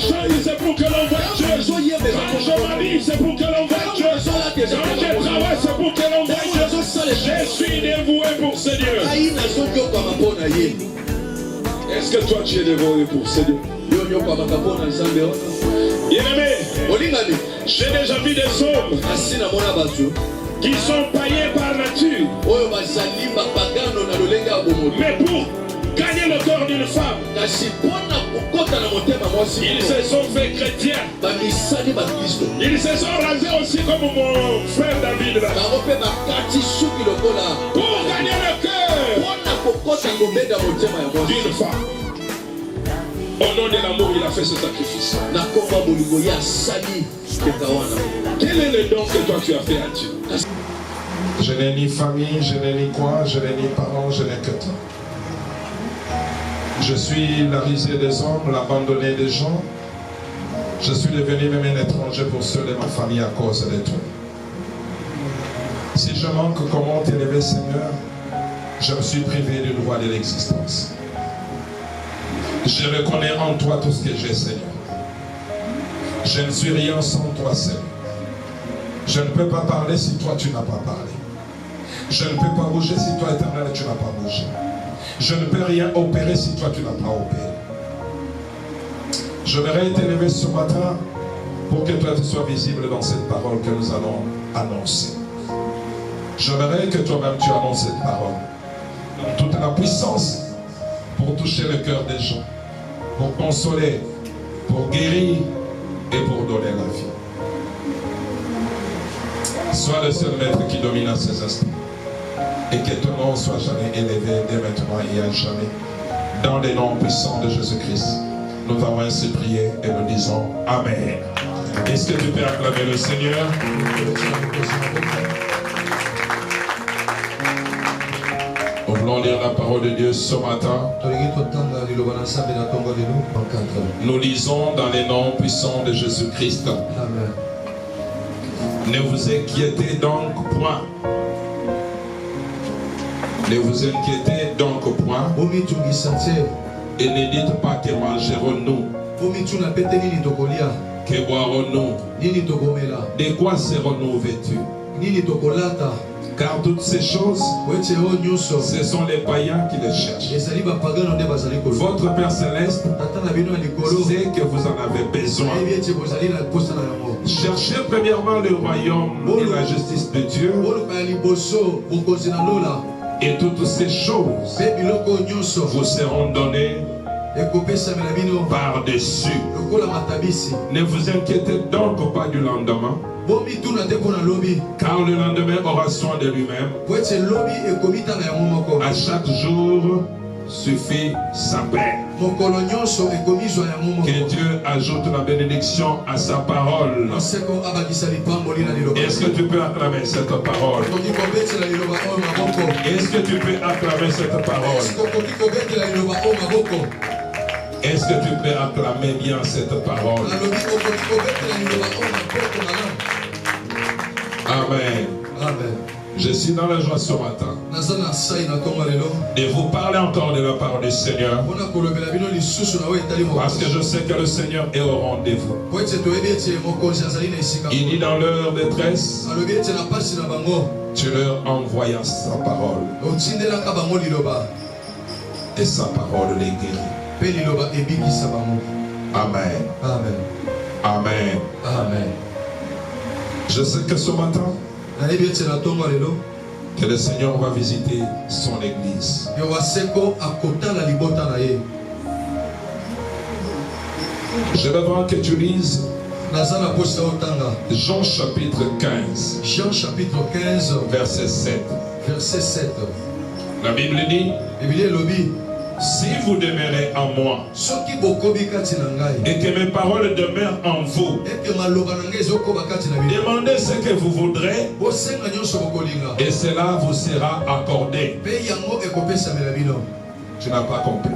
change, c'est pour que l'on voie Dieu. Quand je m'habille, c'est pour que l'on voie Dieu. Quand je travaille, c'est pour que l'on voie Dieu. Je suis dévoué pour ce Dieu. Est-ce que toi tu es dévoué pour ce Dieu? Bien-aimé, j'ai déjà vu des hommes qui sont païens par nature. Mais pour gagner le corps d'une femme, ils se sont fait chrétiens. Ils se sont rasés aussi comme mon frère David là. Pour gagner le cœur d'une femme. Au nom de l'amour, il a fait ce sacrifice. Quel est le don que toi tu as fait à Dieu? Je n'ai ni famille, je n'ai ni quoi, je n'ai ni parents, je n'ai que toi. Je suis la risée des hommes, l'abandonné des gens. Je suis devenu même un étranger pour ceux de ma famille à cause de toi. Si je manque, comment t'élever, Seigneur? Je me suis privé du droit de l'existence. Je reconnais en toi tout ce que j'ai, Seigneur. Je ne suis rien sans toi, Seigneur. Je ne peux pas parler si toi tu n'as pas parlé. Je ne peux pas bouger si toi, Éternel, tu n'as pas bougé. Je ne peux rien opérer si toi tu n'as pas opéré. Je voudrais t'élever ce matin pour que toi tu sois visible dans cette parole que nous allons annoncer. Je voudrais que toi-même tu annonces cette parole dans toute la puissance pour toucher le cœur des gens, pour consoler, pour guérir et pour donner la vie. Sois le seul maître qui domine à ces instants. Et que ton nom soit jamais élevé dès maintenant et à jamais. Dans les noms puissants de Jésus-Christ, nous avons ainsi prié et nous disons Amen. Est-ce que tu peux acclamer le Seigneur? Nous voulons lire la parole de Dieu ce matin. Nous lisons dans les noms puissants de Jésus-Christ. Amen. Ne vous inquiétez donc point. Ne vous inquiétez donc point. Et ne dites pas que mangerons-nous, que boirons-nous, de quoi serons-nous vêtus? Car toutes ces choses, ce sont les païens qui les cherchent. Votre Père Céleste sait que vous en avez besoin. Cherchez premièrement le royaume et la justice de Dieu, et toutes ces choses vous seront données par-dessus. Ne vous inquiétez donc pas du lendemain, car le lendemain aura soin de lui-même. À chaque jour suffit sa paix. Que Dieu ajoute la bénédiction à sa parole. Est-ce que tu peux acclamer cette parole? Est-ce que tu peux acclamer cette parole? Est-ce que tu peux acclamer bien cette parole? Amen. Amen. Je suis dans la joie ce matin de vous parler encore de la parole du Seigneur, parce que je sais que le Seigneur est au rendez-vous. Il dit dans leur détresse, tu leur envoyas sa parole, et sa parole les guérit. Amen. Amen. Amen. Amen. Je sais que ce matin, que le Seigneur va visiter son église. Je voudrais que tu lises Jean chapitre 15. Jean chapitre 15, verset 7. Verset 7. La Bible dit, si vous demeurez en moi et que mes paroles demeurent en vous, demandez ce que vous voudrez et cela vous sera accordé. Tu n'as pas compris.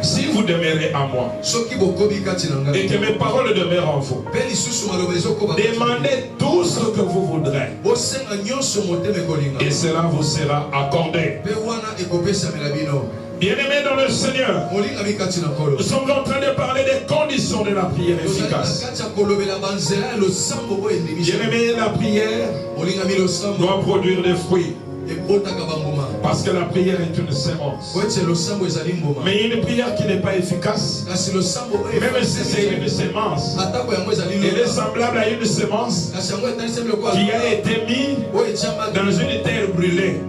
Si vous demeurez en moi et que mes paroles demeurent en vous, demandez tout ce que vous voudrez et cela vous sera accordé. Bien-aimés dans le Seigneur, nous sommes en train de parler façons de la prière efficace. Bien-aimé, la prière doit produire des fruits. Parce que la prière est une sémence. Mais une prière qui n'est pas efficace, même si c'est une sémence, elle est semblable à une sémence qui a été mise dans une terre brûlée.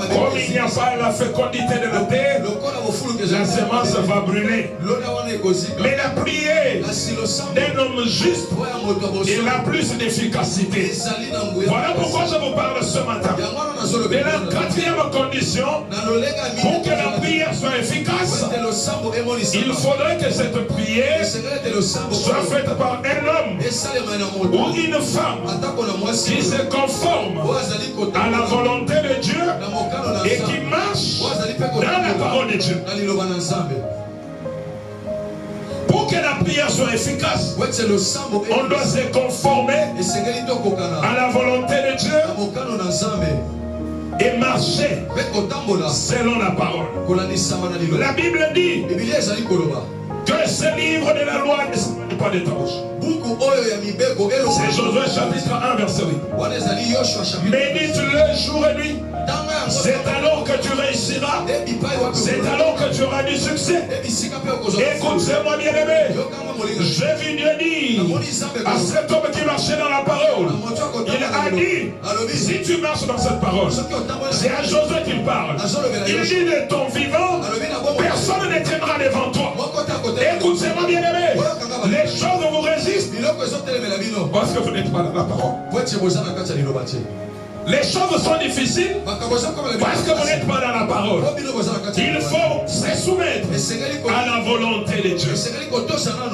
Comme il n'y a pas la fécondité de la terre, la sémence va brûler. Mais la prière d'un homme juste, elle a plus d'efficacité. Voilà pourquoi je vous parle ce matin. Et la quatrième condition, pour que la prière soit efficace, il faudrait que cette prière soit faite par un homme ou une femme qui se conforme à la volonté de Dieu et qui marche dans la parole de Dieu. Pour que la prière soit efficace, on doit se conformer à la volonté de Dieu et marcher selon la parole. La Bible dit que ce livre de la loi n'est pas d'étanche. C'est Josué chapitre 1 verset 8. Médite-le jour et nuit. C'est alors que tu réussiras. C'est alors que tu auras du succès. Écoute-moi bien aimé. J'ai vu Dieu dire à cet homme qui marchait dans la parole. Il a dit, si tu marches dans cette parole, c'est à Josué qu'il parle. Il dit de ton vivant, personne ne tiendra devant toi. Écoutez-moi bien aimé. Les choses vous résistent parce que vous n'êtes pas dans la parole. Les choses sont difficiles parce que vous n'êtes pas dans la parole. Il faut se soumettre à la volonté de Dieu.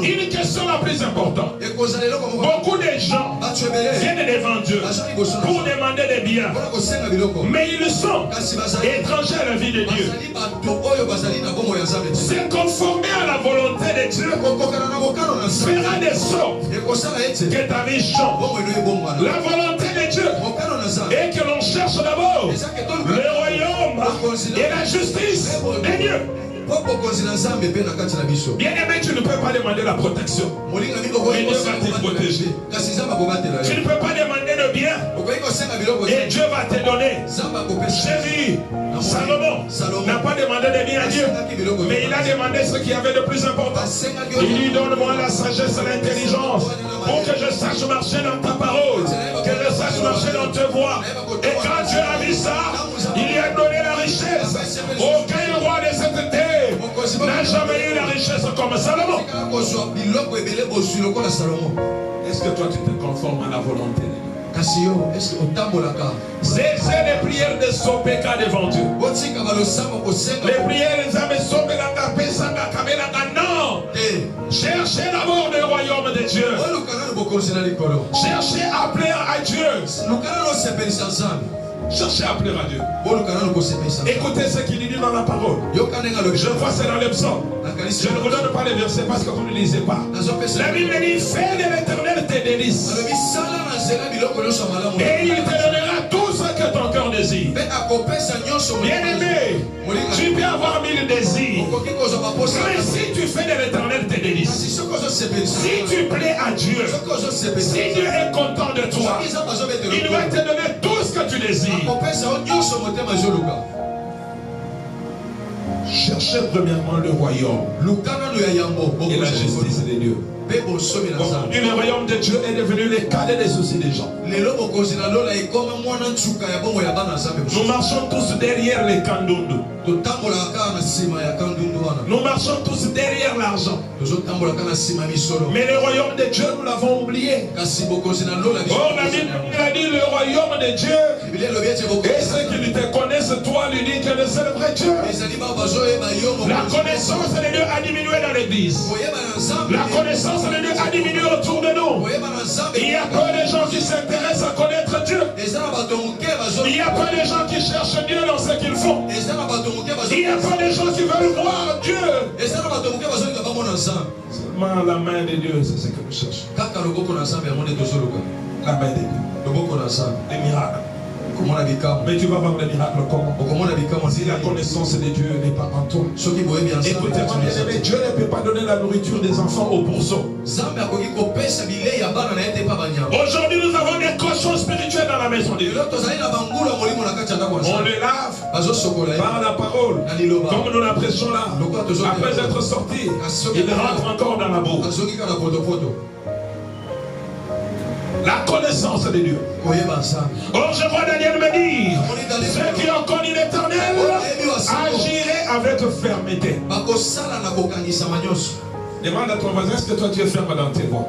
Une question la plus importante. Beaucoup de gens viennent devant Dieu pour demander des biens. Mais ils sont étrangers à la vie de Dieu. Se conformer à la volonté de Dieu fera de sorte que ta vie change. La volonté de Dieu et que l'on cherche d'abord le royaume et la justice de Dieu. Bien aimé, tu ne peux pas demander la protection. Mais Dieu va te protéger. Tu ne peux pas demander le bien et Dieu va te donner. J'ai vu, Salomon n'a pas demandé de bien à Dieu, mais il a demandé ce qu'il y avait de plus important. Il lui donne-moi la sagesse et l'intelligence pour que je sache marcher dans ta parole, que je sache marcher dans tes voies. Et quand Dieu a vu ça, il lui a donné la richesse. Aucun roi de cette terre n'a jamais eu la richesse comme Salomon. Est-ce que toi tu te conformes à la volonté de Dieu? C'est les prières de Sopeka devant Dieu. Les prières des âmes Sopeka Pesanga Kabelaka. Non! Cherchez d'abord le royaume de Dieu. Cherchez à plaire à Dieu. Cherchez à plaire à Dieu. Écoutez ce qu'il dit dans la parole. Je vois c'est dans les psaumes. Je ne vous donne pas les versets parce que vous ne lisez pas. La Bible dit, fais de l'Éternel tes délices. Et il te donnera tout ce que ton cœur désire. Bien aimé, tu peux avoir 1000 désirs. Mais si tu fais de l'Éternel tes délices, si tu plais à Dieu, si Dieu est content de toi, il va te donner tout ce que tu désires. Cherchez premièrement le royaume et la justice de Dieu. Le royaume de Dieu est devenu le cadet des soucis des gens. Nous marchons tous derrière les kandundu. Nous marchons tous derrière l'argent. Mais le royaume de Dieu, nous l'avons oublié. Or, la Bible a dit le royaume de Dieu. Et ceux qui te connaissent, toi, lui dis que c'est le vrai Dieu. La connaissance de Dieu a diminué dans l'église. La connaissance de Dieu a diminué autour de nous. Il y a peu de gens qui s'intéressent à connaître Dieu. Il y a peu de gens qui cherchent Dieu dans ce qu'ils font. Il y a peu de gens qui veulent voir Dieu. Seulement la main de Dieu, c'est ce que nous cherchons. La main de Dieu. Les miracles. Mais tu vas voir le miracle comment? Si la connaissance de Dieu n'est pas en toi. Écoutez-moi, bien-aimé, Dieu ne peut pas donner la nourriture des enfants aux pourceaux. Aujourd'hui, nous avons des cochons spirituels dans la maison de Dieu. On les lave par la parole. Comme nous la prêchons là. Après être sortis, ils rentrent encore dans la boue. La connaissance de Dieu. Oh, je vois Daniel me dire, ceux qui ont connu l'Éternel agiraient avec fermeté. Demande à ton voisin, est-ce que toi tu es ferme dans tes voies?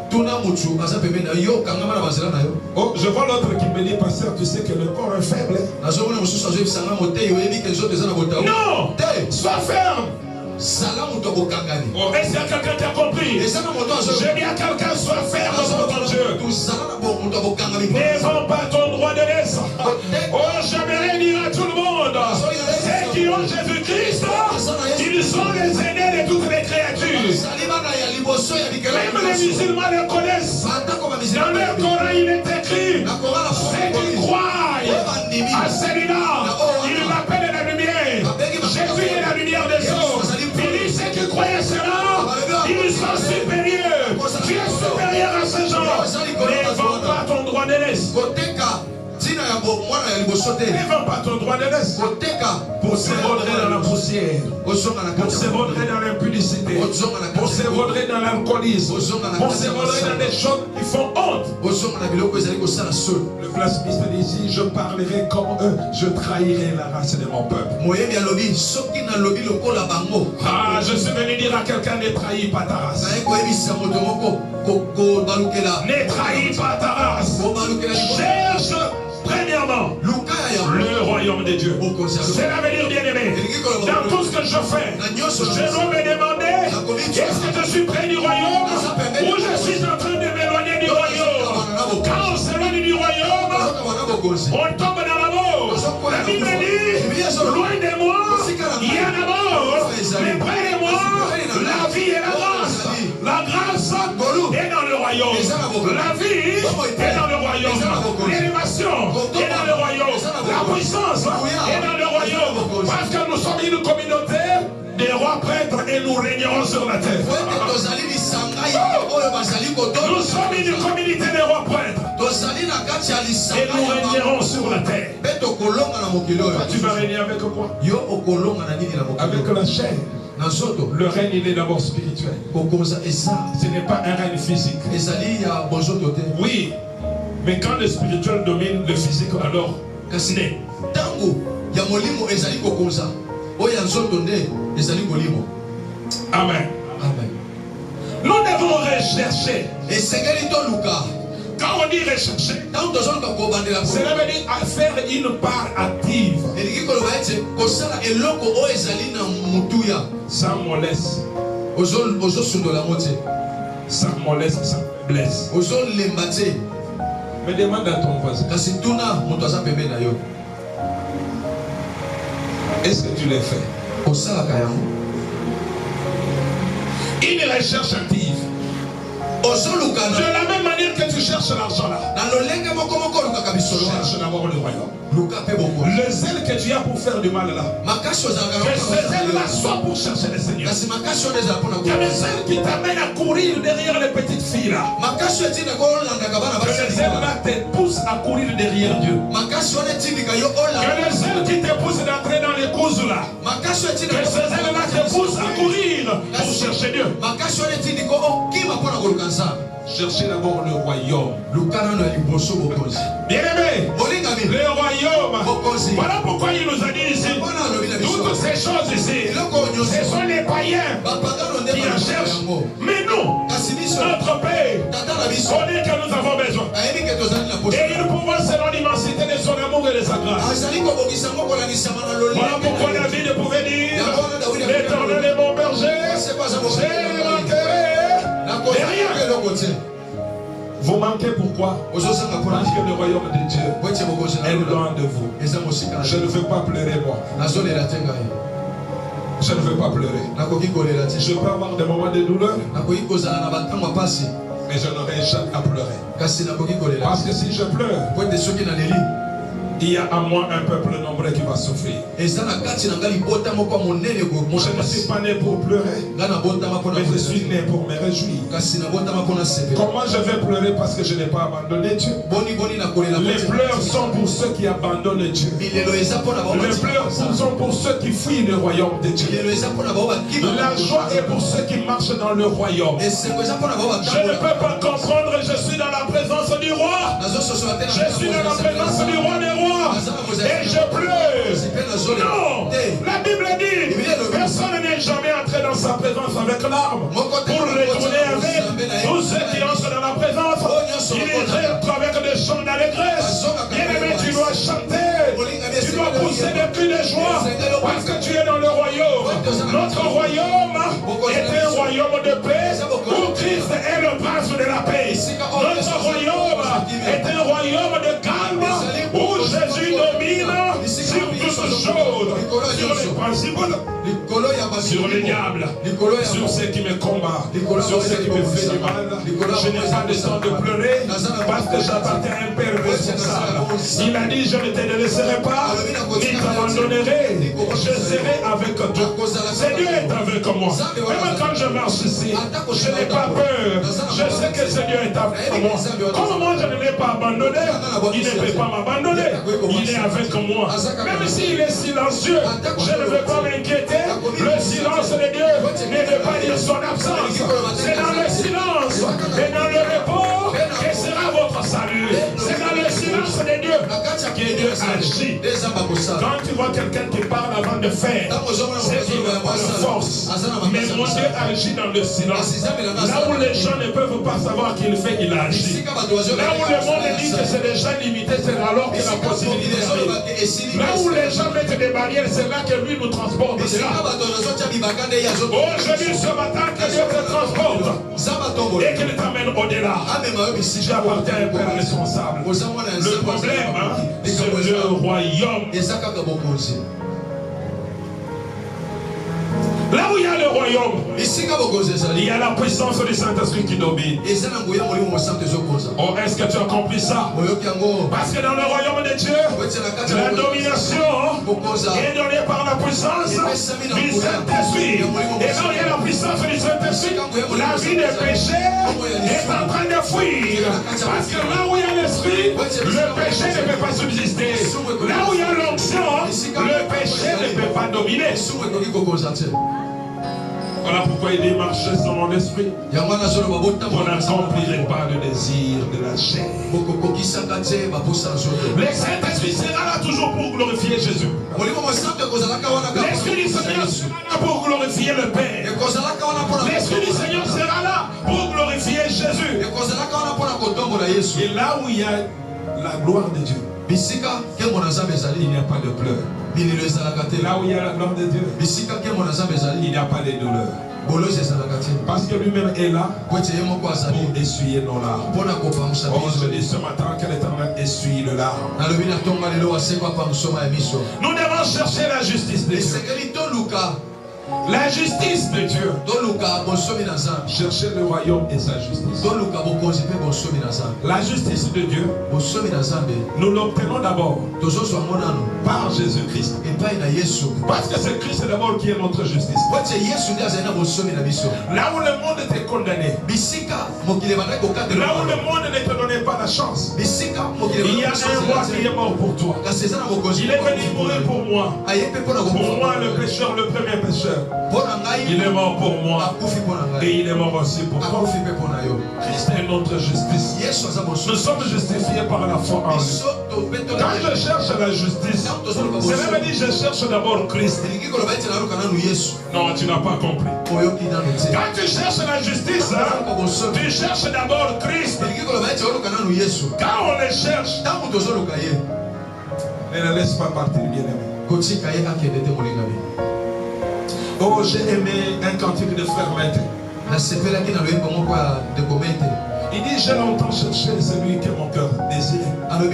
Oh, je vois l'autre qui me dit, pasteur, tu sais que le corps est faible. Non, sois ferme. Oh, est-ce qu'il y a quelqu'un qui a compris? Je dis à quelqu'un, sois ferme devant ton Dieu. Ne vends pas ton droit de naissance. Oh, j'aimerais dire à tout le monde, ceux qui ont Jésus-Christ, ils sont les aînés de toutes les créatures. Même les musulmans le connaissent. Dans leur Coran, il est écrit, ceux qui croient à celui-là, il l'appelle la lumière. Jésus est la lumière des hommes. Il dit, ceux qui croient cela, ils sont supérieurs. Tu es supérieur à ces gens. Ne vends pas ton droit de naissance. Ne vends pas ton droit de naissance pour s'évaudrer dans la poussière, pour s'évaudrer dans l'impudicité, pour s'évaudrer dans l'alcoolisme, pour s'évaudrer dans des choses qui font honte. Le blasphème dit ici, je parlerai comme eux, je trahirai la race de mon peuple. Ah, je suis venu dire à quelqu'un, ne trahis pas ta race. Ne trahis pas ta race. Cherche premièrement le royaume de Dieu. Cela veut dire, bien-aimé, dans tout ce que je fais, je dois me demander, est-ce que je suis près du royaume ou je suis en train de m'éloigner du royaume? Quand on s'éloigne du royaume, on tombe dans la mort. La Bible dit, loin de moi, il y a la mort, mais près de moi, la vie et la grâce. La grâce est dans le royaume. La vie est dans le royaume. L'élévation est dans le royaume. La puissance est dans le royaume. Parce que nous sommes une communauté des rois prêtres et nous régnerons sur la terre. Nous sommes une communauté des rois prêtres et nous régnerons sur la terre. Tu vas régner avec quoi? Avec la chair. Le règne, il est d'abord spirituel. Ce n'est pas un règne physique. Oui, mais quand le spirituel domine le physique, alors c'est Amen. Nous devons rechercher. Quand on dit rechercher, cela veut dire faire une part active. Sans mollesse. Sans mollesse, sans blesse. Mais demande à ton voisin. Est-ce que tu l'as fait? Une recherche active. De la même manière que tu cherches l'argent là, cherche d'abord le royaume. Le zèle que tu as pour faire du mal là, que ce zèle là soit pour chercher le Seigneur. Il y a des zèles qui t'amènent à courir derrière les petites filles là. Que le zèle là te pousse à courir derrière Dieu. Que le zèle qui te pousse d'entrer dans les causes là. Que ce zèle là te pousse à courir pour chercher Dieu. Cherchez d'abord le royaume. Bien-aimé, le royaume. Voilà pourquoi il nous a dit ici, toutes ces choses ici, ce sont les païens qui en cherchent. Mais nous, notre Père, on est que nous avons besoin. Et il pouvons selon l'immensité de son amour et de sa grâce. Voilà pourquoi David pouvait dire, l'Éternel est mon berger, j'ai manqué. Vous manquez pourquoi? Parce que le royaume de Dieu est loin de vous. Je ne veux pas pleurer moi. Je ne veux pas pleurer. Je peux avoir des moments de douleur, mais je n'aurai jamais à pleurer. Parce que si je pleure, Il y a à moi un peuple nombreux qui va souffrir. Je ne suis pas né pour pleurer, mais je suis né pour me réjouir. Comment je vais pleurer parce que je n'ai pas abandonné Dieu? Les pleurs sont pour ceux qui abandonnent Dieu. Les pleurs sont pour ceux qui fuient le royaume de Dieu. La joie est pour ceux qui marchent dans le royaume. Je ne peux pas comprendre, je suis dans la présence du roi. Je suis dans la présence du roi des rois. Et je pleure. Non, la Bible dit, personne n'est jamais entré dans sa présence avec larmes. Pour retourner avec tous ceux qui entrent dans la présence, il rentre avec des chants d'allégresse. Bien-aimé, tu dois chanter, tu dois pousser des cris de joie, parce que tu es dans le royaume. Notre royaume est un royaume de paix, où Christ est le prince de la paix. Notre royaume est un royaume de calme, où Jésus domine sur toutes choses, sur les principes, sur les diables, sur ceux qui me combattent, sur ceux qui me font du mal. Je n'ai pas le temps de pleurer parce que j'appartiens à un Père responsable. Il a dit, je ne te laisserai pas, ni t'abandonnerai, je serai avec toi. C'est Dieu est avec moi. Même quand je marche ici, je n'ai pas peur. Je sais que ce Dieu est avec moi. Comme moi je ne l'ai pas abandonné, il ne peut pas m'abandonner. Il est avec moi. Même s'il est silencieux, je ne veux pas m'inquiéter. Le silence de Dieu ne veut pas dire son absence. C'est dans le silence et dans le repos que sera votre salut. C'est dans le silence de Dieu que Dieu agit. Quand tu vois quelqu'un qui parle avant de faire, c'est qu'il n'a pas de force. Mais mon Dieu agit dans le silence. Là où les gens ne peuvent pas savoir qu'il fait, il agit. Là où le monde dit que c'est déjà limité, c'est alors que la possibilité arrive. Là où les gens mettent des barrières, c'est là que lui nous transporte. Aujourd'hui, ce matin, que Dieu te transporte et qu'il t'amène au-delà. J'appartiens à un Père responsable. Le problème, c'est le royaume. Là où il y a le royaume, il y a la puissance du Saint-Esprit qui domine. Oh, est-ce que tu as compris ça? Parce que dans le royaume de Dieu, la domination est donnée par la puissance du Saint-Esprit. Et là où il y a la puissance du Saint-Esprit, la vie des péchés est en train de fuir. Parce que là où il y a l'esprit, le péché ne peut pas subsister. Là où il y a l'onction, le péché ne peut pas dominer. Voilà pourquoi il dit marcher sur mon esprit. On n'accomplirait pas le désir de la chair. Le Saint-Esprit sera là toujours pour glorifier Jésus. L'Esprit du Seigneur sera là pour glorifier le Père. L'Esprit du Seigneur sera là pour glorifier Jésus. Et là où il y a la gloire de Dieu, il n'y a pas de pleurs. Là où il y a la gloire de Dieu, il n'y a pas de douleur. Parce que lui-même est là pour essuyer nos larmes. Oh, je dis ce matin que l'Éternel essuie le larme. Nous devons chercher la justice de Dieu. La justice de Dieu. Chercher le royaume et sa justice. La justice de Dieu, nous l'obtenons d'abord par Jésus-Christ. Parce que c'est Christ d'abord qui est notre justice. Là où le monde était condamné, là où le monde ne te donnait pas la chance, il y a un roi qui est mort pour toi. Il est venu mourir pour moi. Pour moi, le pécheur, le premier pécheur. Il est mort pour moi et il est mort aussi pour toi. Christ est notre justice. Nous sommes justifiés par la foi en lui. Quand je cherche la justice, cela veut dire que je cherche d'abord Christ. Non, tu n'as pas compris. Quand tu cherches la justice, tu cherches d'abord Christ. Quand on le cherche, ne le laisse pas partir, bien-aimé. Oh, j'ai aimé un cantique de frère Maître. Il dit, j'ai longtemps cherché celui que mon cœur désirait. Il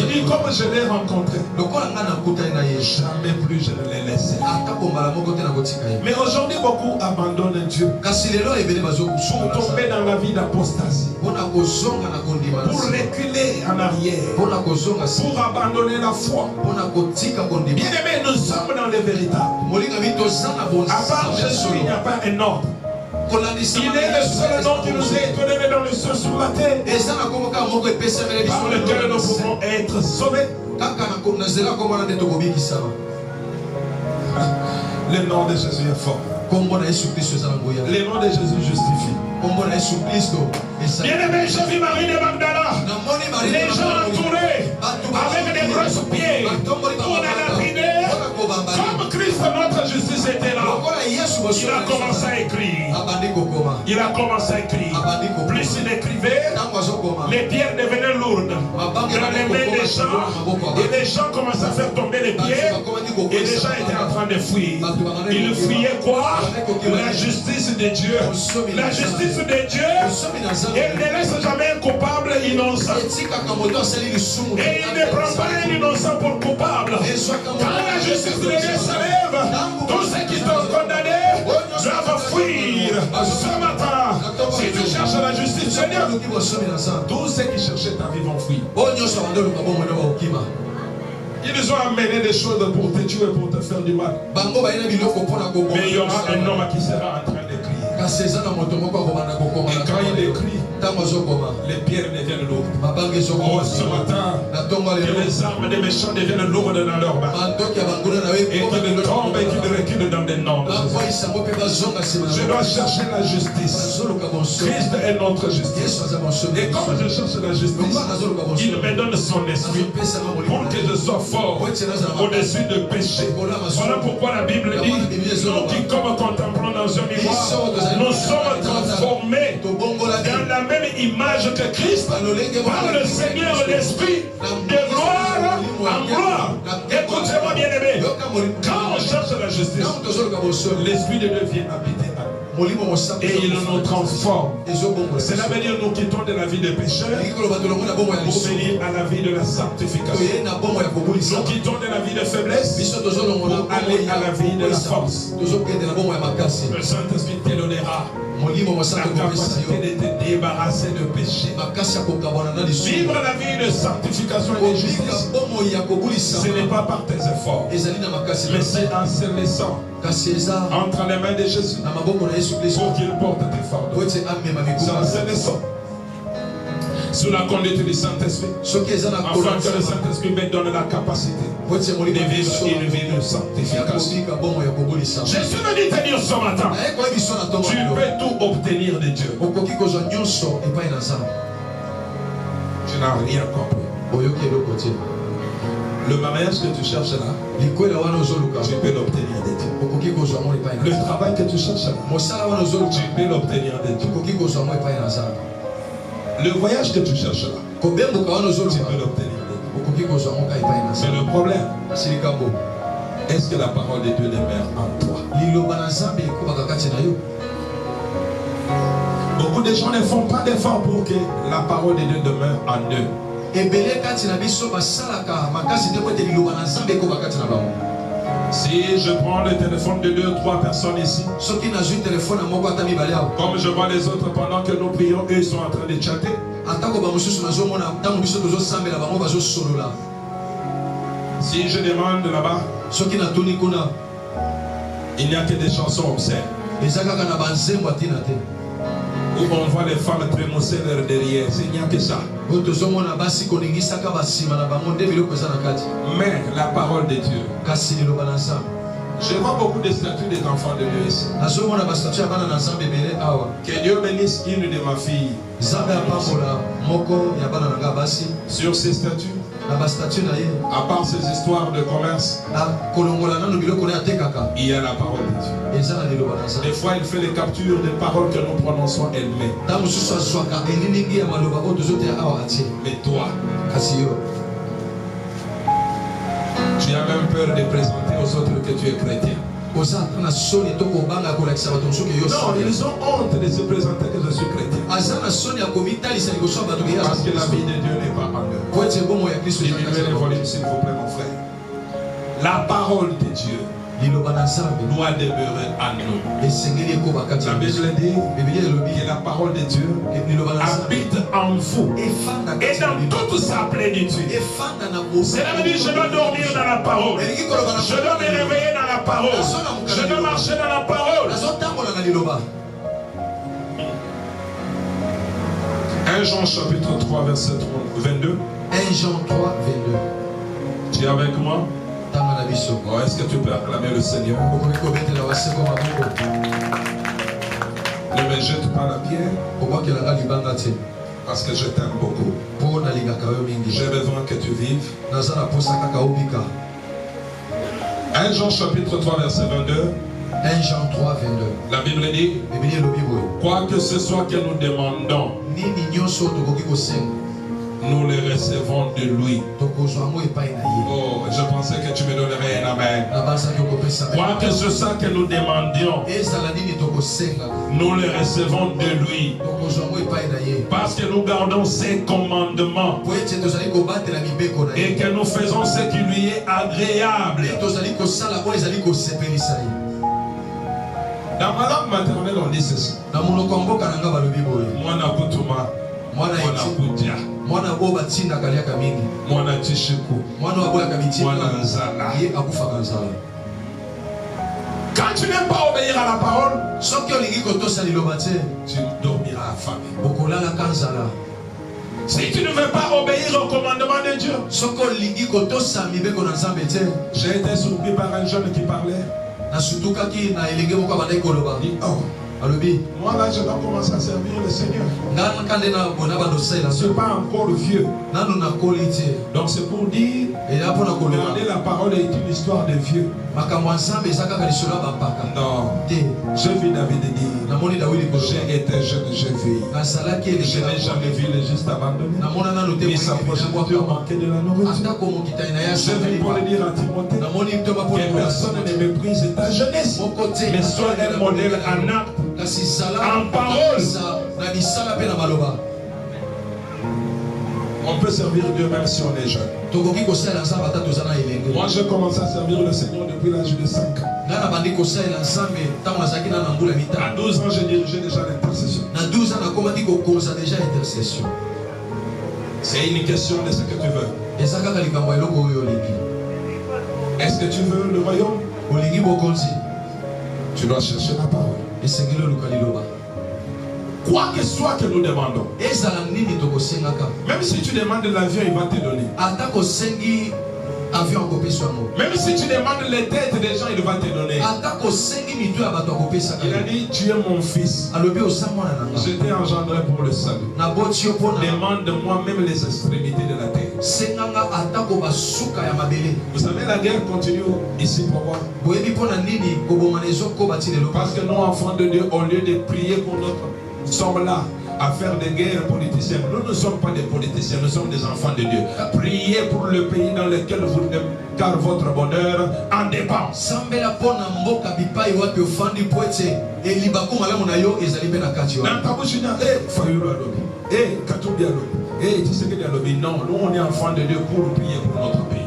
dit, comme je l'ai rencontré, jamais plus je ne l'ai laissé. Mais aujourd'hui, beaucoup abandonnent Dieu pour tomber dans la vie d'apostasie, pour reculer en arrière, pour abandonner la foi. Bien aimé, nous sommes dans le véritable. À part Jésus, il n'y a pas un ordre. Il est le seul nom qui nous est donné dans le ciel sur la terre, par lequel nous pouvons être sauvés. Le nom de Jésus est fort. Le nom de Jésus justifie. Bien aimé, j'ai vu Marie de Magdala, les gens entourés avec des grosses pieds pour la lapiner. Comme Christ, notre justice était là, il a commencé à écrire. Il a commencé à écrire. Plus il écrivait, les pierres devenaient lourdes dans les mains des gens, et les gens commençaient à faire tomber les pierres, et les gens étaient en train de fuir. Ils fuyaient quoi? La justice de Dieu. La justice de Dieu, elle ne laisse jamais un coupable innocent. Et il ne prend pas un innocent pour coupable. Quand la justice de Dieu s'élève, tous ceux qui sont condamnés doivent fuir. Ce matin, si tu cherches la justice, Seigneur, tous ceux qui cherchaient ta vie vont fuir. Ils ont amené des choses pour te tuer, pour te faire du mal. Mais il y aura un homme qui sera en train d'écrire. Et quand il écrit, les pierres deviennent lourdes. Oh, ce matin, que les armes des méchants deviennent lourdes dans leurs mains. Et qu'ils tombent et qu'ils reculent dans des noms. Je dois chercher la justice. Christ est notre justice. Et comme je cherche la justice, il me donne son esprit pour que je sois fort au-dessus de péché. Voilà pourquoi la Bible dit, nous qui comme contemplons dans un miroir, nous sommes transformés dans la même image que Christ par le Seigneur l'Esprit de gloire en gloire. Écoutez-moi bien aimé, quand on cherche la justice, l'Esprit de Dieu vient habiter à nous. Et il nous transforme. Cela veut dire nous quittons de la vie de pécheur pour venir à la vie de la sanctification. Nous quittons de la vie de faiblesse pour aller à la vie de la force. Le Saint-Esprit te donnera la capacité de te débarrasser de péché. Vivre la vie de sanctification et de justice, ce n'est pas par tes efforts, mais c'est en se laissant entre les mains de Jésus pour qu'il porte tes fardeaux. C'est en se laissant sous la conduite du Saint-Esprit, afin que le Saint-Esprit me donne la capacité de vivre une vie de sanctification. Jésus me dit te dire ce matin, tu peux tout obtenir de Dieu. Tu n'as rien compris. Le mariage que tu cherches là, tu peux l'obtenir de Dieu. Le travail que tu cherches là, tu peux l'obtenir de Dieu. Le voyage que tu cherches là, tu peux l'obtenir. Mais le problème, est-ce que la parole de Dieu demeure en toi? Beaucoup de gens ne font pas d'efforts pour que la parole de Dieu demeure en eux. Si je prends le téléphone de 2-3 personnes ici, comme je vois les autres pendant que nous prions, eux sont en train de chanter. Si je demande là-bas, il n'y a que des chansons obscènes où on voit les femmes trémousser leur derrière. Il n'y a que ça. Mais la parole de Dieu, je vois beaucoup de statues des enfants de Dieu ici. Que Dieu bénisse une de ma fille sur ces statues. À part ces histoires de commerce, il y a la parole de Dieu. Des fois, il fait les captures des paroles que nous prononçons elle-même. Mais toi, tu as même peur de présenter aux autres que tu es chrétien. Non, ils ont honte de se présenter que je suis chrétien. Parce que la vie de Dieu n'est pas en eux. Diminuez les volumes, s'il vous plaît, mon frère. La parole de Dieu doit demeurer en nous. La Bible dit que la parole de Dieu habite en vous et dans toute sa plénitude. Cela veut dire que je dois dormir dans la parole. Je dois me réveiller dans la parole. Je dois marcher dans la parole. 1 Jean chapitre 3 verset 22. 1 Jean 3 22. Tu es avec moi? Oh, est-ce que tu peux acclamer le Seigneur? Ne me jette pas la pierre parce que je t'aime beaucoup. J'ai besoin que tu vives. 1 Jean chapitre 3 verset 22. 1 Jean 3 22. La Bible dit, quoi que ce soit que nous demandons, nous les recevons de lui. Oh, je pensais que tu me donnerais un amen. Quoi que ce soit que nous demandions, nous les recevons de lui. Parce que nous gardons ses commandements et que nous faisons ce qui lui est agréable. Dans ma langue maternelle, on dit ceci. Mwana kutuma, mwana kudia, mwana boba tinda kaliaka mingi, mwana tishiku, mwana waboya kabitina, mwana nzala. Quand tu n'aimes pas obéir à la parole, tu dormiras affamé. Si tu ne veux pas obéir au commandement de Dieu, j'ai été surpris par un jeune qui parlait. Moi là je dois commencer à servir le Seigneur. Je ne suis pas encore vieux. Donc c'est pour dire regarder la parole est une histoire de vieux. Non, je vis David dit, j'ai été jeune, j'ai vieilli. Je n'ai jamais vu les justes abandonnés. Ils s'approchaient pour manquer de la nourriture. Je vis pour le dire à Timothée que personne ne méprise ta jeunesse, mais sois un modèle en acte, en parole. On peut servir Dieu même si on est jeune. Moi je commence à servir le Seigneur depuis l'âge de 5 ans. À 12 ans, j'ai dirigé déjà l'intercession. C'est une question de ce que tu veux. Est-ce que tu veux le royaume? Tu dois chercher la parole. Quoi que soit que nous demandons, même si tu demandes l'avion, il va te donner. Même si tu demandes les têtes des gens, il va te donner. Il a dit, tu es mon fils. Je t'ai engendré pour le salut. Demande-moi même les extrémités de la terre. Vous savez, la guerre continue ici pour moi. Parce que nous, enfants de Dieu, au lieu de prier pour notre... Nous sommes là à faire des guerres politiciennes. Nous ne sommes pas des politiciens, nous sommes des enfants de Dieu. Priez pour le pays dans lequel vous êtes, car votre bonheur en dépend. Non, nous on est enfants de Dieu pour prier pour notre pays.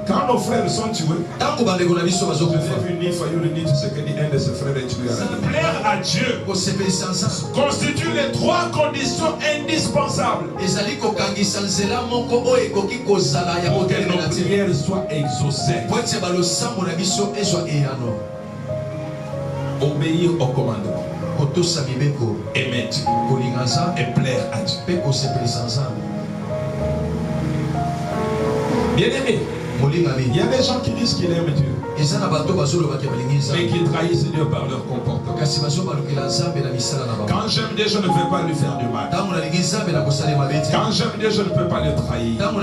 Quand nos frères sont tués, j'ai vu ni Fayoul ni tout ce que dit un de ses frères est tué. Plaire à Dieu constitue les trois conditions indispensables pour que nos prières soient exaucées. Obéir au commandement, aimer Dieu et plaire à Dieu. Bien aimé, il y a des gens qui disent qu'ils aiment Dieu, mais qui trahissent Dieu par leur comportement. Quand j'aime Dieu, je ne vais pas lui faire du mal. Quand j'aime Dieu, je ne peux pas le trahir. Quand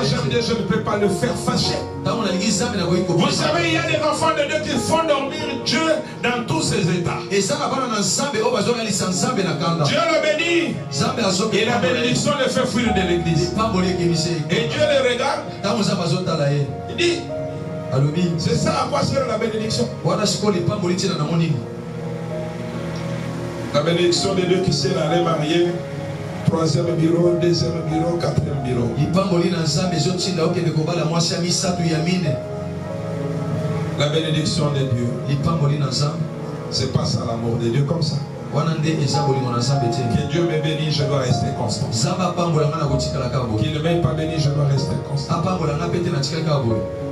j'aime Dieu, je ne peux pas le faire fâcher. Vous savez, il y a des enfants de Dieu qui font dormir Dieu dans tout tous ses états. Dieu le bénit. Et la bénédiction le fait fuir de l'église. Et Dieu le regarde. Il dit, c'est ça à quoi sert la bénédiction. La bénédiction des deux qui s'est allé marier. Troisième bureau, deuxième bureau, quatrième bureau. La bénédiction de Dieu, c'est pas ça l'amour de Dieu comme ça. Que Dieu me bénisse, je dois rester constant. Qu'il ne m'ait pas béni, je dois rester constant.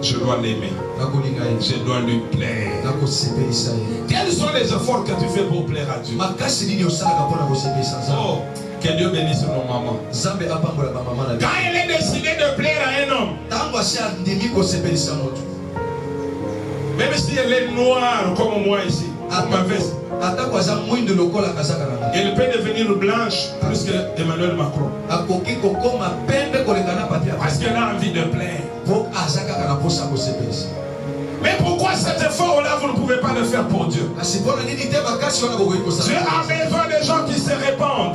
Je dois l'aimer. Je dois lui plaire. Quels sont les efforts que tu fais pour plaire à Dieu? Oh, que Dieu bénisse nos mamans. Quand elle est décidée de plaire à un homme, même si elle est noire comme moi ici, ma veste, elle peut devenir blanche plus que Emmanuel Macron. Parce qu'elle a envie de plaire. Mais pourquoi cet effort-là, vous ne pouvez pas le faire pour Dieu? Dieu a besoin de gens qui se répandent.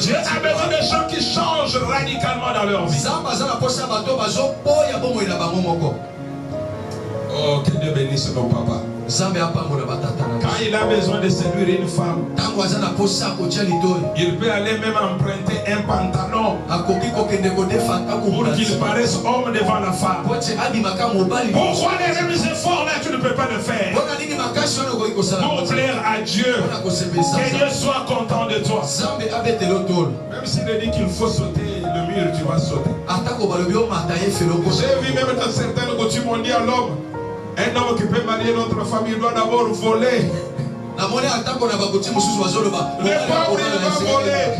Dieu a besoin de gens qui changent radicalement dans leur vie. Oh, que Dieu bénisse nos papas. Quand il a besoin de séduire une femme, il peut aller même emprunter un pantalon pour qu'il paraisse homme devant la femme. Pourquoi les mêmes efforts là tu ne peux pas le faire pour plaire à Dieu? Que Dieu soit content de toi. Même s'il dit qu'il faut sauter le mur, tu vas sauter. J'ai vu même dans certaines coutumes on dit à l'homme, un homme qui peut marier notre famille doit d'abord voler. Le pauvre va voler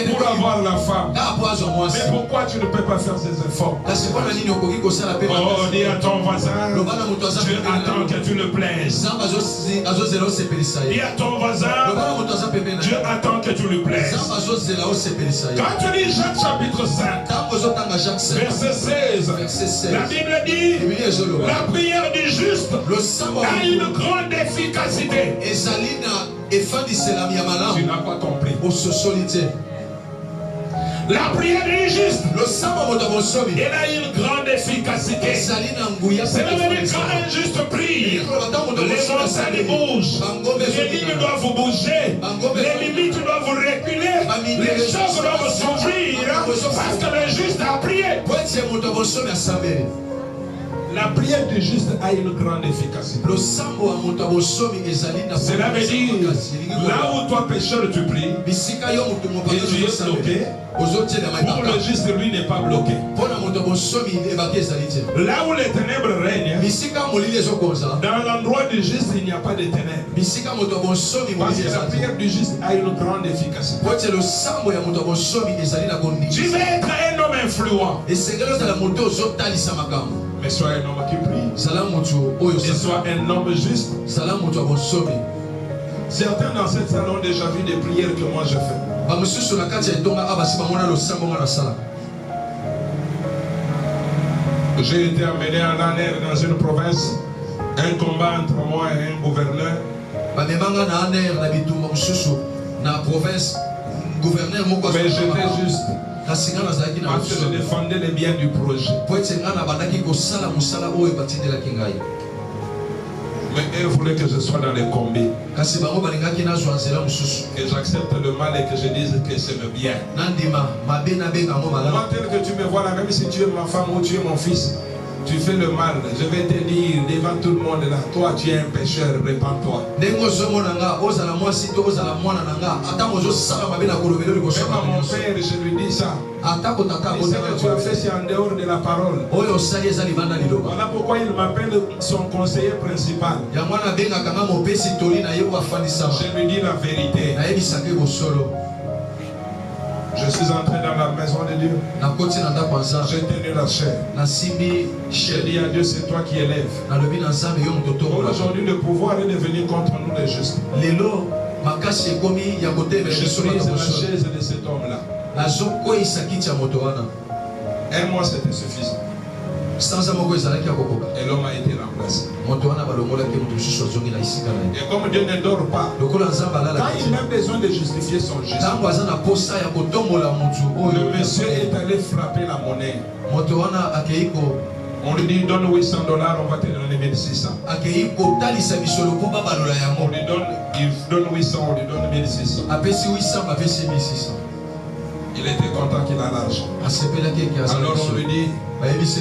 pour avoir la femme. Mais pourquoi tu ne peux pas faire ces efforts? Oh, dis à ton voisin, Dieu attend que tu le plaises. Dis à ton voisin, Dieu attend que tu le plaises. Quand tu lis Jacques chapitre 5, verset 16, la Bible dit, la prière du juste a une grande efficacité. Tu n'as pas compris. La prière du juste, elle a une grande efficacité. C'est la même quand un juste prie, les montagnes bougent, les lignes doivent bouger, les limites doivent reculer, les choses doivent s'ouvrir, parce que le juste a prié. La prière du juste a une grande efficacité. Cela veut dire, là où toi pécheur tu pries, et tu es bloqué, pour le juste lui n'est pas bloqué. Là où les ténèbres règnent, dans l'endroit du juste il n'y a pas de ténèbres. Parce que la prière du juste a une grande efficacité. Tu veux être un homme influent, mais sois un homme qui prie. Et sois un homme juste. Certains dans cette salle ont déjà vu des prières que moi je fais. J'ai été amené en Aner dans une province, un combat entre moi et un gouverneur. Mais j'étais juste. Parce que je défendais les biens du projet. Mais eux voulaient que je sois dans les combis. Que j'accepte le mal et que je dise que c'est le bien. Moi tel que tu me vois là, même si tu es ma femme ou tu es mon fils, tu fais le mal, je vais te dire devant tout le monde là, toi tu es un pécheur, répands-toi. Même à mon père, je lui dis ça. Et ce que tu as fait, c'est en dehors de la parole. Voilà pourquoi il m'appelle son conseiller principal. Je lui dis la vérité. Je suis entré dans la maison de Dieu. J'ai tenu la chair. J'ai dit à Dieu, c'est toi qui élèves. Aujourd'hui, le pouvoir est devenu contre nous les justes. Je prise la chaise de cet homme-là. Un mois, c'était suffisant. Et l'homme a été remplacé. Et comme Dieu ne dort pas, quand il a besoin de justifier son juste, le monsieur est allé frapper la monnaie. On lui dit donne $800, on va te donner 1600. On lui donne, il donne 800, on lui donne 1600. Il était content qu'il a l'argent. Alors on lui dit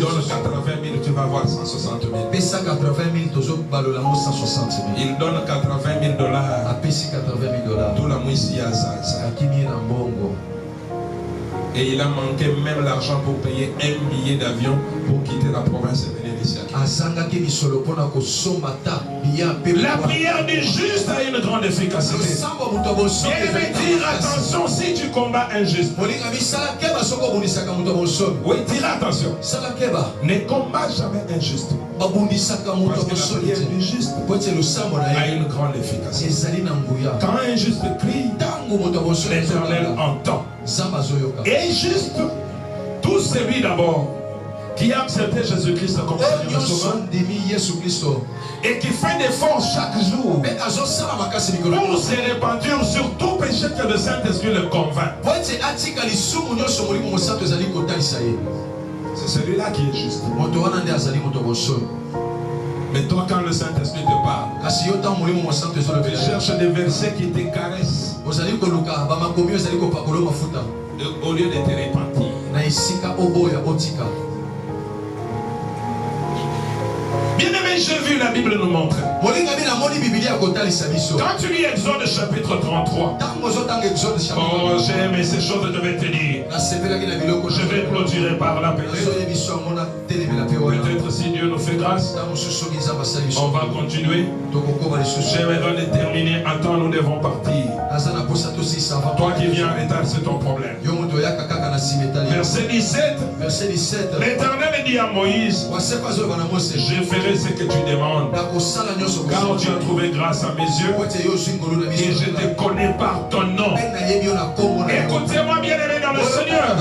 donne 80 000, tu vas avoir 160 000. Il donne 80 000 $. Tout la moussie à ça. Et il a manqué même l'argent pour payer un billet d'avion pour quitter la province et venir ici. La prière du juste a une grande efficacité. Et me dire attention si tu combats un juste. Oui, dire attention. Ne combat jamais un juste. Parce que la prière du juste a une grande efficacité. Quand un juste crie, l'Éternel entend. Et juste, tout celui d'abord qui a accepté Jésus-Christ comme Seigneur Sauveur et qui fait des efforts chaque jour pour se repentir sur tout péché que le Saint-Esprit le convainc. C'est celui-là qui est juste. Mais toi, quand le Saint-Esprit te parle, tu cherches des versets qui te caressent au lieu de te repentir. Bien-aimé, j'ai vu la Bible nous montrer. Quand tu lis Exode chapitre 33, oh, j'ai aimé ces choses, je vais te dire. Je vais clôturer par là peut-être. Peut-être si Dieu nous fait grâce, on va continuer. J'aimerais terminer. Attends, nous devons partir. Toi qui viens en retard, c'est ton problème. Verset 17. L'Éternel dit à Moïse, je ferai ce que tu demandes, car tu as trouvé grâce à mes yeux et je te connais par ton nom. Écoutez-moi bien aimé dans le Seigneur,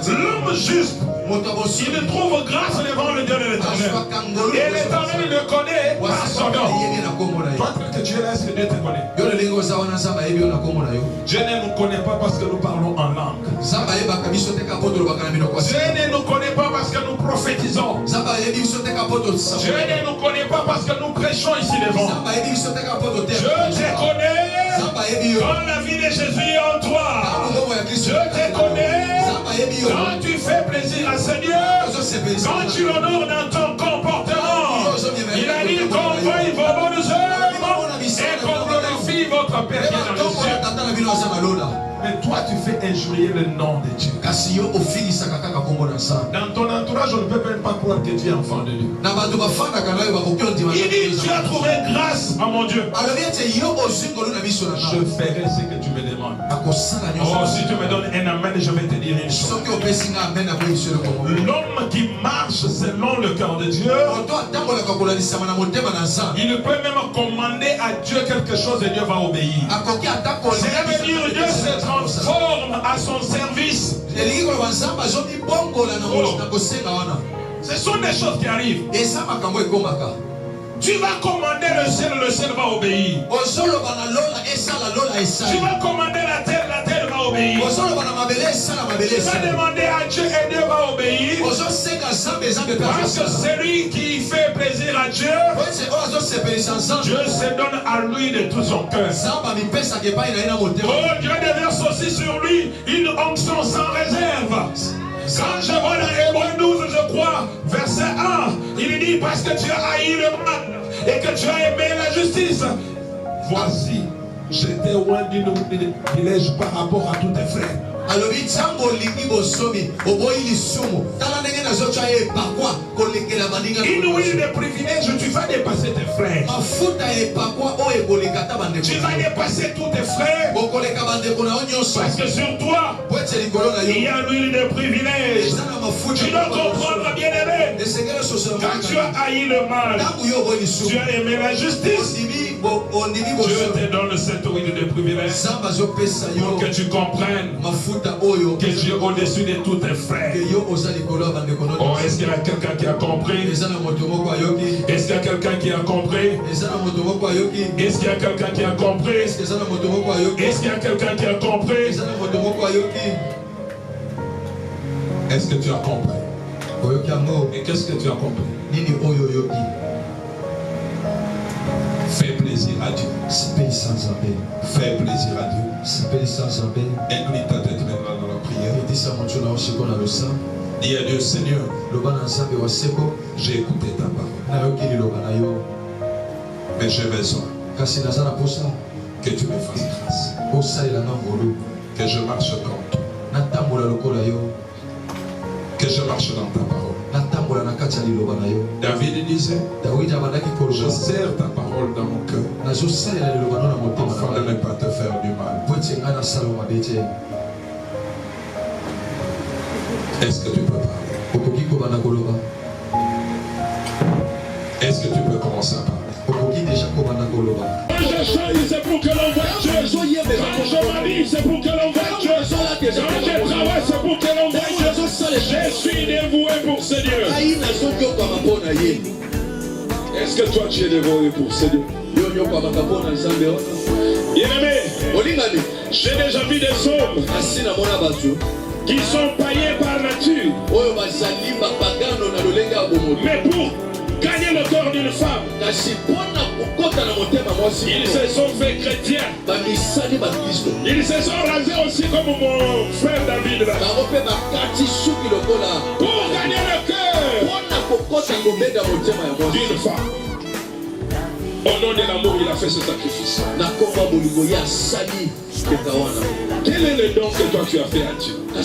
l'homme juste, il trouve grâce devant le Dieu de l'Éternel. Et l'Éternel le connaît par son nom. Toi que tu es là, est-ce que Dieu te connaît? Dieu ne nous connaît pas parce que nous parlons en langue. Dieu ne nous connaît pas parce que nous prophétisons. Dieu ne nous connaît pas parce que nous prêchons ici devant. Dieu te connaît quand la vie de Jésus est en toi. Dieu te connaît quand tu fais plaisir à Seigneur, quand tu l'honores dans ton comportement. Il a dit qu'on voie vos bonnes œuvres et qu'on glorifie votre Père qui est dans les cieux. Mais toi, tu fais injurier le nom de Dieu. Dans ton entourage, on ne peut même pas croire que tu es enfant de Dieu. Il dit, tu as trouvé grâce à mon Dieu. Je ferai ce que tu me demandes. Oh, si tu me donnes un amen, je vais te dire une chose. L'homme qui marche selon le cœur de Dieu, il ne peut même commander à Dieu quelque chose et Dieu va obéir. C'est veut dire Dieu se transforme à son service. Ce sont des choses qui arrivent. Tu vas commander le ciel va obéir. Tu vas commander la terre va obéir. Tu vas demander à Dieu et Dieu va obéir. Parce que celui qui fait plaisir à Dieu, Dieu se donne à lui de tout son cœur. Oh, Dieu déverse aussi sur lui une onction sans réserve. Quand je vois dans Hébreu 12, je crois, verset 1, il dit parce que tu as haï le mal et que tu as aimé la justice. Voici, je t'ai oint d'une privilège par rapport à tous tes frères. Une huile de privilège, tu vas dépasser tes frères. Tu vas dépasser tous tes frères. Parce que sur toi, il y a l'huile de privilège. Tu dois comprendre, bien aimé. Quand tu as haï le mal, tu as aimé la justice. Dieu te donne cette huile de privilège pour que tu comprennes Que Dieu est au-dessus de tous tes frères. Oh, est-ce qu'il y a quelqu'un qui a compris? Est-ce qu'il y a quelqu'un qui a compris? Est-ce qu'il y a quelqu'un qui a compris? Est-ce qu'il y a quelqu'un qui a compris? Est-ce que tu as compris? Et qu'est-ce que tu as compris? Fais plaisir à Dieu. Fais plaisir à Dieu. Incline ta tête maintenant dans la prière. Dis à Dieu, Seigneur, j'ai écouté ta parole. Mais j'ai besoin que tu me fasses grâce. Que je marche comme toi. Que je marche dans ta parole. David disait, je serre ta parole dans mon cœur afin de ne pas te faire du mal. Est-ce que tu peux parler? Est-ce que tu peux commencer à parler? Quand je choisis, c'est pour que l'on voit Dieu. Quand je m'habille, c'est pour que l'on voit Dieu. Quand je travaille, c'est pour que l'on voit Dieu. Je suis dévoué pour ce Dieu. Est-ce que toi tu es dévoué pour ce Dieu? Bien-aimé, j'ai déjà vu des hommes qui sont païens par nature. Mais pour gagner le cœur d'une femme, ils se sont fait chrétiens. Ils se sont rasés aussi comme mon frère David là. Pour gagner le cœur d'une femme. Au nom de l'amour, il a fait ce sacrifice. Quel est le don que toi tu as fait à Dieu?